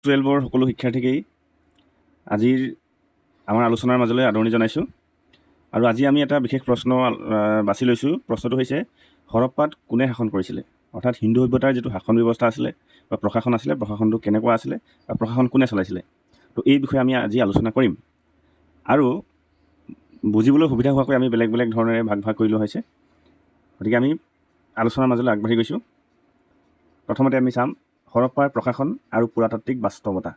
12ৰ সকলো শিক্ষাৰ্থীকেই আজিৰ আমাৰ আলোচনাৰ মাজলৈ আদৰণি জনাইছোঁ। আৰু আজি আমি এটা বিশেষ প্ৰশ্ন বাছি লৈছোঁ। প্ৰশ্নটো হৈছে হৰপ্পাত কোনে শাসন কৰিছিলে, অৰ্থাৎ হিন্দু সভ্যতাৰ যিটো শাসন ব্যৱস্থা আছিলে বা প্ৰশাসন আছিলে, প্ৰশাসনটো কেনেকুৱা আছিলে বা প্ৰশাসন কোনে চলাইছিলে, তো এই বিষয়ে আমি আজি আলোচনা কৰিম। আৰু বুজিবলৈ সুবিধা হোৱাকৈ আমি বেলেগ বেলেগ ধৰণেৰে ভাগ ভাগ কৰি লোৱা হৈছে। গতিকে আমি আলোচনাৰ মাজলৈ আগবাঢ়ি গৈছোঁ। প্ৰথমতে আমি চাম হৰপ্পাৰ প্ৰশাসন আৰু পুৰাতাত্ত্বিক বাস্তৱতা।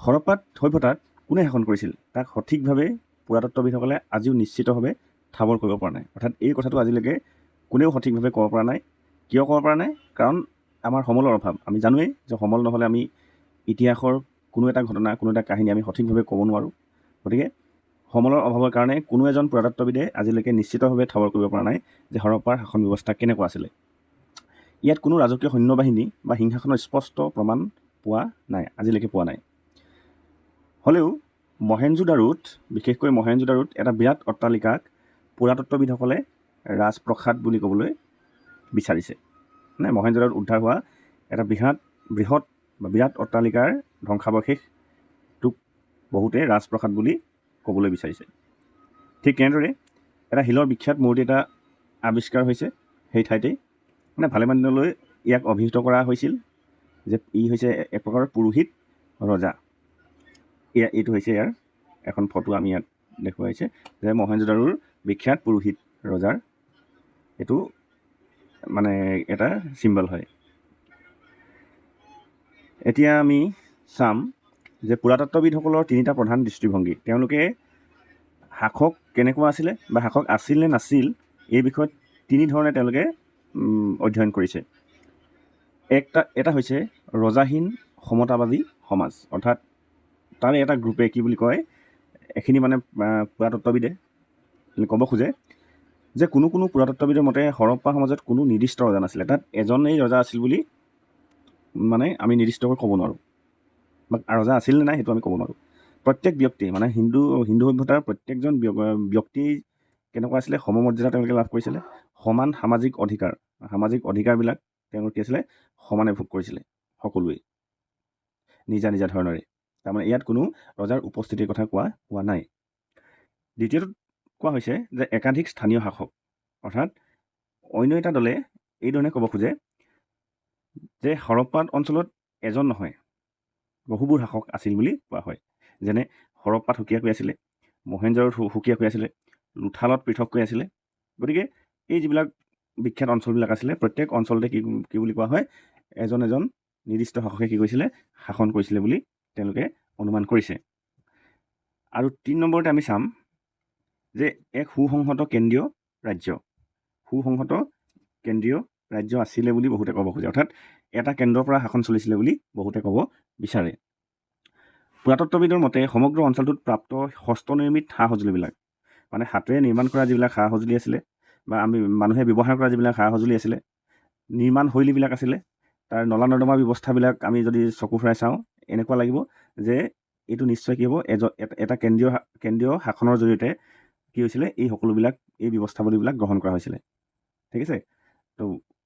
হৰপ্পাত সভ্যতাত কোনে শাসন কৰিছিল তাক সঠিকভাৱে পুৰাতত্ত্ববিদসকলে আজিও নিশ্চিতভাৱে ঠাৱৰ কৰিব পৰা নাই। অৰ্থাৎ এই কথাটো আজিলৈকে কোনেও সঠিকভাৱে ক'ব পৰা নাই। কিয় ক'ব পৰা নাই? কাৰণ আমাৰ সমলৰ অভাৱ। আমি জানোৱেই যে সমল নহ'লে আমি ইতিহাসৰ কোনো এটা ঘটনা, কোনো এটা কাহিনী আমি সঠিকভাৱে ক'ব নোৱাৰোঁ। গতিকে সমলৰ অভাৱৰ কাৰণে কোনো এজন পুৰাতত্ত্ববিদে আজিলৈকে নিশ্চিতভাৱে ঠাৱৰ কৰিব পৰা নাই যে হৰপ্পাৰ শাসন ব্যৱস্থা কেনেকুৱা আছিলে। ইয়াত কোনো ৰাজকীয় সৈন্যবাহিনী বা সিংহাসনৰ স্পষ্ট প্ৰমাণ পোৱা নাই, আজিলৈকে পোৱা নাই। হ'লেও মহেঞ্জোদাৰোত, বিশেষকৈ মহেঞ্জোদাৰোত এটা বিৰাট অট্টালিকাক পুৰাতত্ত্ববিদসকলে ৰাজপ্ৰসাদ বুলি ক'বলৈ বিচাৰিছে। মানে মহেঞ্জোদাৰোত উদ্ধাৰ হোৱা এটা বৃহৎ বা বিৰাট অট্টালিকাৰ ধ্বংসাৱশেষটোক বহুতে ৰাজপ্ৰসাদ বুলি ক'বলৈ বিচাৰিছে। ঠিক তেনেদৰে এটা শিলৰ বিখ্যাত মূৰ্তি এটা আৱিষ্কাৰ হৈছে সেই ঠাইতেই। মানে ভালেমান দিনলৈ ইয়াক অভিহিত কৰা হৈছিল যে ই হৈছে এক প্ৰকাৰৰ পুৰোহিত ৰজা। এইটো হৈছে ইয়াৰ এখন ফটো আমি ইয়াত দেখুৱাইছে যে মহেঞ্জোদাৰোৰ বিখ্যাত পুৰোহিত ৰজাৰ এইটো মানে এটা চিম্বল হয়। এতিয়া আমি চাম যে পুৰাতত্ত্ববিদসকলৰ তিনিটা প্ৰধান দৃষ্টিভংগী। তেওঁলোকে শাসক কেনেকুৱা আছিলে বা শাসক আছিল নে নাছিল এই বিষয়ত তিনি ধৰণে তেওঁলোকে অধ্যয়ন কৰিছে। এটা হৈছে ৰজাহীন সমতাবাদী সমাজ, অৰ্থাৎ তাৰে এটা গ্ৰুপে কি বুলি কয়, এইখিনি মানে পুৰাতত্ত্ববিদে ক'ব খোজে যে কোনো পুৰাতত্ত্ববিদৰ মতে হৰপ্পা সমাজত কোনো নিৰ্দিষ্ট ৰজা নাছিলে। তাত এজনেই ৰজা আছিল বুলি মানে আমি নিৰ্দিষ্টকৈ ক'ব নোৱাৰোঁ, বা ৰজা আছিল নে নাই সেইটো আমি ক'ব নোৱাৰোঁ। প্ৰত্যেক ব্যক্তি মানে হিন্দু সভ্যতাৰ প্ৰত্যেকজন ব্যক্তি কেনেকুৱা আছিলে, সমমৰ্যাদা তেওঁলোকে লাভ কৰিছিলে, সমান সামাজিক অধিকাৰবিলাক তেওঁলোকে কি আছিলে, সমানে ভোগ কৰিছিলে সকলোৱে নিজা নিজা ধৰণেৰে। তাৰমানে ইয়াত কোনো ৰজাৰ উপস্থিতিৰ কথা কোৱা হোৱা নাই। দ্বিতীয়টোত কোৱা হৈছে যে একাধিক স্থানীয় শাসক, অৰ্থাৎ অন্য এটা দলে এইধৰণে ক'ব খোজে যে হৰপ্পা অঞ্চলত এজন নহয় বহুবোৰ শাসক আছিল বুলি কোৱা হয়। যেনে হৰপ্পাত সুকীয়াকৈ আছিলে, মহেঞ্জোদাৰোত সুকীয়াকৈ আছিলে, লোথালত পৃথককৈ আছিলে। গতিকে এই যিবিলাক বিখ্যাত অঞ্চলবিলাক আছিলে প্ৰত্যেক অঞ্চলতে কি বুলি কোৱা হয়, এজন নিৰ্দিষ্ট শাসকে কি কৰিছিলে, শাসন কৰিছিলে বুলি তেওঁলোকে অনুমান কৰিছে। আৰু 3 নম্বৰতে আমি চাম যে এক সুসংহত কেন্দ্ৰীয় ৰাজ্য আছিলে বুলি বহুতে ক'ব খোজে। অৰ্থাৎ এটা কেন্দ্ৰৰ পৰা শাসন চলিছিলে বুলি বহুতে ক'ব বিচাৰে। পুৰাতত্ত্ববিদৰ মতে সমগ্ৰ অঞ্চলটোত প্ৰাপ্ত হস্তনিৰ্মিত সা সঁজুলিবিলাক, মানে হাতেৰে নিৰ্মাণ কৰা যিবিলাক সা সঁজুলি আছিলে বা আমি মানুহে ব্যৱহাৰ কৰা যিবিলাক সা সঁজুলি আছিলে, নিৰ্মাণ শৈলীবিলাক আছিলে, তাৰ নলা নৰ্দমা ব্যৱস্থাবিলাক আমি যদি চকু ফুৰাই চাওঁ এনেকুৱা লাগিব যে এইটো নিশ্চয় কি হ'ব, এটা কেন্দ্ৰীয় শাসনৰ জৰিয়তে কি হৈছিলে, এই সকলোবিলাক এই ব্যৱস্থাৱলীবিলাক গ্ৰহণ কৰা হৈছিলে। ঠিক আছে, তো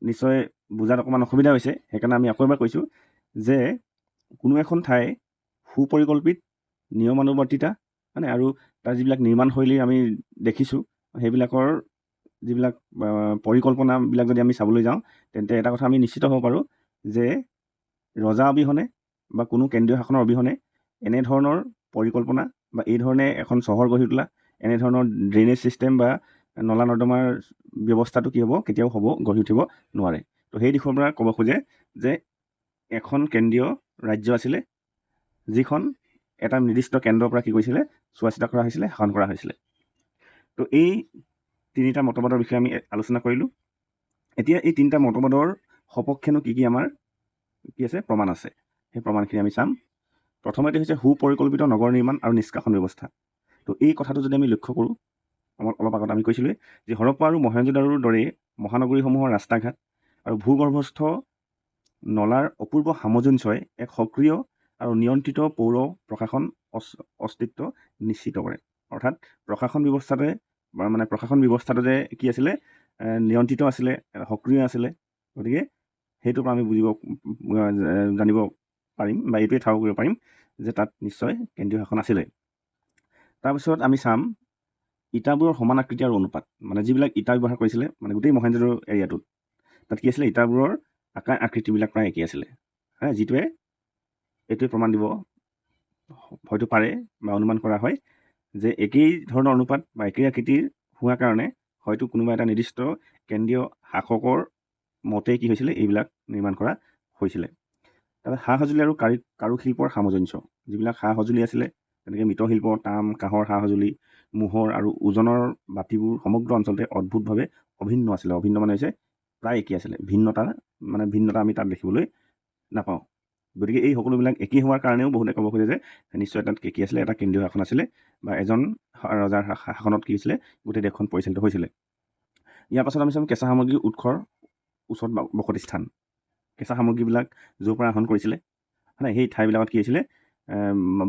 নিশ্চয় বুজাত অকণমান অসুবিধা হৈছে, সেইকাৰণে আমি আকৌ এবাৰ কৈছোঁ যে কোনো এখন ঠাই সুপৰিকল্পিত নিয়মানুৱৰ্তিতা মানে আৰু তাৰ যিবিলাক নিৰ্মাণ শৈলী আমি দেখিছোঁ সেইবিলাকৰ যিবিলাক পৰিকল্পনাবিলাক যদি আমি চাবলৈ যাওঁ তেন্তে এটা কথা আমি নিশ্চিত হ'ব পাৰোঁ যে ৰজা অবিহনে বা কোনো কেন্দ্ৰীয় শাসনৰ অবিহনে এনেধৰণৰ পৰিকল্পনা বা এই ধৰণে এখন চহৰ গঢ়ি তোলা, এনেধৰণৰ ড্ৰেইনেজ ছিষ্টেম বা নলা নৰ্দমাৰ ব্যৱস্থাটো কি হ'ব, কেতিয়াও গঢ়ি উঠিব নোৱাৰে। তো সেই দিশৰ পৰা ক'ব খোজে যে এখন কেন্দ্ৰীয় ৰাজ্য আছিলে যিখন এটা নিৰ্দিষ্ট কেন্দ্ৰৰ পৰা কি কৰিছিলে, চোৱা চিতা কৰা হৈছিলে, শাসন কৰা হৈছিলে। তো এই তিনিটা মতবাদৰ বিষয়ে আমি আলোচনা কৰিলোঁ। এতিয়া এই তিনিটা মতবাদৰ সপক্ষেনো কি আমাৰ কি আছে, প্ৰমাণ আছে, সেই প্ৰমাণখিনি আমি চাম। প্ৰথমতে হৈছে সুপৰিকল্পিত নগৰ নিৰ্মাণ আৰু নিষ্কাশন ব্যৱস্থা। তো এই কথাটো যদি আমি লক্ষ্য কৰোঁ, অলপ আগত আমি কৈছিলোঁ যে হৰপ্পা আৰু মহেঞ্জোদাৰোৰ দৰে মহানগৰীসমূহৰ ৰাস্তা ঘাট আৰু ভূগৰ্ভস্থ নলাৰ অপূৰ্ব সামঞ্জস্যই এক সক্ৰিয় আৰু নিয়ন্ত্ৰিত পৌৰ প্ৰশাসন অস্তিত্ব নিশ্চিত কৰে। অৰ্থাৎ প্ৰশাসন ব্যৱস্থাটো যে কি আছিলে, নিয়ন্ত্ৰিত আছিলে, সক্ৰিয় আছিলে। গতিকে সেইটোৰ পৰা আমি জানিব পাৰিম বা এইটোৱে ঠাৱৰ কৰিব পাৰিম যে তাত নিশ্চয় কেন্দ্ৰীয় শাসন আছিলে। তাৰপিছত আমি চাম ইটাবোৰৰ সমান আকৃতি আৰু অনুপাত, মানে যিবিলাক ইটা ব্যৱহাৰ কৰিছিলে মানে গোটেই মহেঞ্জোদাৰো এৰিয়াটোত, তাত কি আছিলে, ইটাবোৰৰ আকাৰ আকৃতিবিলাক প্ৰায় একেই আছিলে, যিটোৱে এইটোৱে প্ৰমাণ দিব হয়তো পাৰে বা অনুমান কৰা হয় যে একেই ধৰণৰ অনুপাত বা একেই আকৃতিৰ হোৱাৰ কাৰণে হয়তো কোনোবা এটা নিৰ্দিষ্ট কেন্দ্ৰীয় শাসকৰ মতে কি হৈছিলে এইবিলাক নিৰ্মাণ কৰা হৈছিলে। তাৰপিছত সা সঁজুলি আৰু কাৰুশিল্পৰ সামঞ্জস্য, যিবিলাক সা সঁজুলি আছিলে যেনেকৈ মৃৎশিল্প, তাম, কাঁহৰ সা সঁজুলি, মোহৰ আৰু ওজনৰ বাতিবোৰ সমগ্ৰ অঞ্চলতে অদ্ভুতভাৱে অভিন্ন আছিলে। অভিন্ন মানে হৈছে প্ৰায় একেই আছিলে, ভিন্নতা আমি তাত দেখিবলৈ নাপাওঁ। গতিকে এই সকলোবিলাক একেই হোৱাৰ কাৰণেও বহুতে ক'ব খোজে যে নিশ্চয় তাত কি আছিলে, এটা কেন্দ্ৰীয় শাসন আছিলে বা এজন ৰজাৰ শাসনত কি হৈছিলে, গোটেই দেশখন পৰিচালিত হৈছিলে। ইয়াৰ পাছত আমি চাম কেঁচা সামগ্ৰীৰ উৎসৰ ওচৰত বসতি স্থান। কেঁচা সামগ্ৰীবিলাক য'ৰ পৰা আহৰণ কৰিছিলে সেই ঠাইবিলাকত কি হৈছিলে,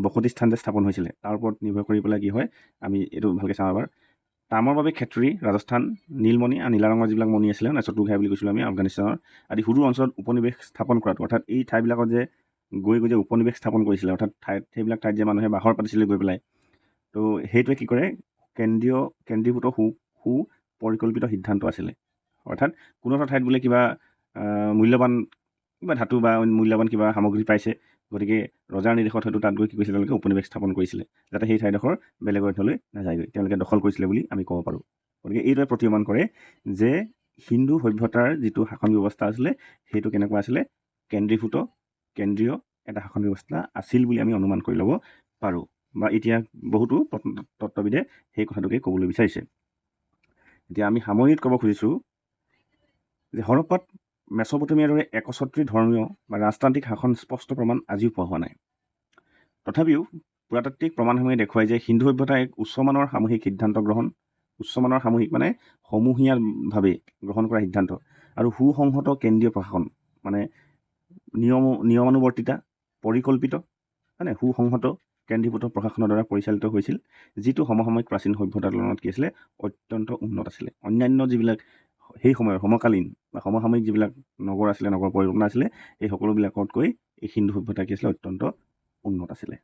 বসতি স্থান যে স্থাপন হৈছিলে তাৰ ওপৰত নিৰ্ভৰ কৰি পেলাই কি হয়, আমি এইটো ভালকৈ চাওঁ এবাৰ। তামৰ বাবে ক্ষেত্ৰী, ৰাজস্থান, নীলমণি আৰু নীলা ৰঙৰ যিবিলাক মণি আছিলে, চতুৰ্ঘাই বুলি কৈছিলোঁ আমি, আফগানিস্তানৰ আদি সুদূৰ অঞ্চলত উপনিৱেশ স্থাপন কৰাটো, অৰ্থাৎ এই ঠাইবিলাকত যে গৈ যে উপনিৱেশ স্থাপন কৰিছিলে, অৰ্থাৎ সেইবিলাক ঠাইত যে মানুহে বাহৰ পাতিছিলে গৈ পেলাই, তো সেইটোৱে কি কৰে, কেন্দ্ৰীভূত সু পৰিকল্পিত সিদ্ধান্ত আছিলে। অৰ্থাৎ কোনো এটা ঠাইত বোলে কিবা মূল্যৱান কিবা ধাতু বা মূল্যৱান কিবা সামগ্ৰী পাইছে, গতিকে ৰজাৰ নিৰ্দেশত হয়তো তাত গৈ কি কৰিছিলে, তেওঁলোকে উপনিৱেশ স্থাপন কৰিছিলে যাতে সেই ঠাইডোখৰ বেলেগৰ অধীনলৈ নাযায়গৈ, তেওঁলোকে দখল কৰিছিলে বুলি আমি ক'ব পাৰোঁ। গতিকে এইটোৱে প্ৰতিমান কৰে যে হিন্দু সভ্যতাৰ যিটো শাসন ব্যৱস্থা আছিলে সেইটো কেনেকুৱা আছিলে, কেন্দ্ৰীয় এটা শাসন ব্যৱস্থা আছিল বুলি আমি অনুমান কৰি ল'ব পাৰোঁ, বা এতিয়া বহুতো তত্ত্ববিদে সেই কথাটোকে ক'বলৈ বিচাৰিছে। এতিয়া আমি সামৰিত ক'ব খুজিছোঁ যে হৰপ্পাত মেচপটেমিয়াৰ দৰে একছত্ৰী ধৰ্মীয় বা ৰাজতান্ত্ৰিক শাসন স্পষ্ট প্ৰমাণ আজিও পোৱা হোৱা নাই। তথাপিও পুৰাতাত্ত্বিক প্ৰমাণসমূহে দেখুৱায় যে হিন্দু সভ্যতাই এক উচ্চমানৰ সামূহিক সিদ্ধান্ত গ্ৰহণ, উচ্চমানৰ সামূহিক মানে সমূহীয়াভাৱে গ্ৰহণ কৰা সিদ্ধান্ত আৰু সুসংহত কেন্দ্ৰীয় প্ৰশাসন, মানে নিয়মানুৱৰ্তিতা, পৰিকল্পিত সুসংহত কেন্দ্ৰীভূত প্ৰশাসনৰ দ্বাৰা পৰিচালিত হৈছিল, যিটো সমসাময়িক প্ৰাচীন সভ্যতাৰ তুলনাত কি আছিলে, অত্যন্ত উন্নত আছিলে। অন্যান্য যিবিলাক সেই সময়ৰ সমকালীন বা সমসাময়িক যিবিলাক নগৰ আছিলে, নগৰ পৰিকল্পনা আছিলে, এই সকলোবিলাকতকৈ এই হিন্দু সভ্যতা কি আছিলে, অত্যন্ত উন্নত আছিলে।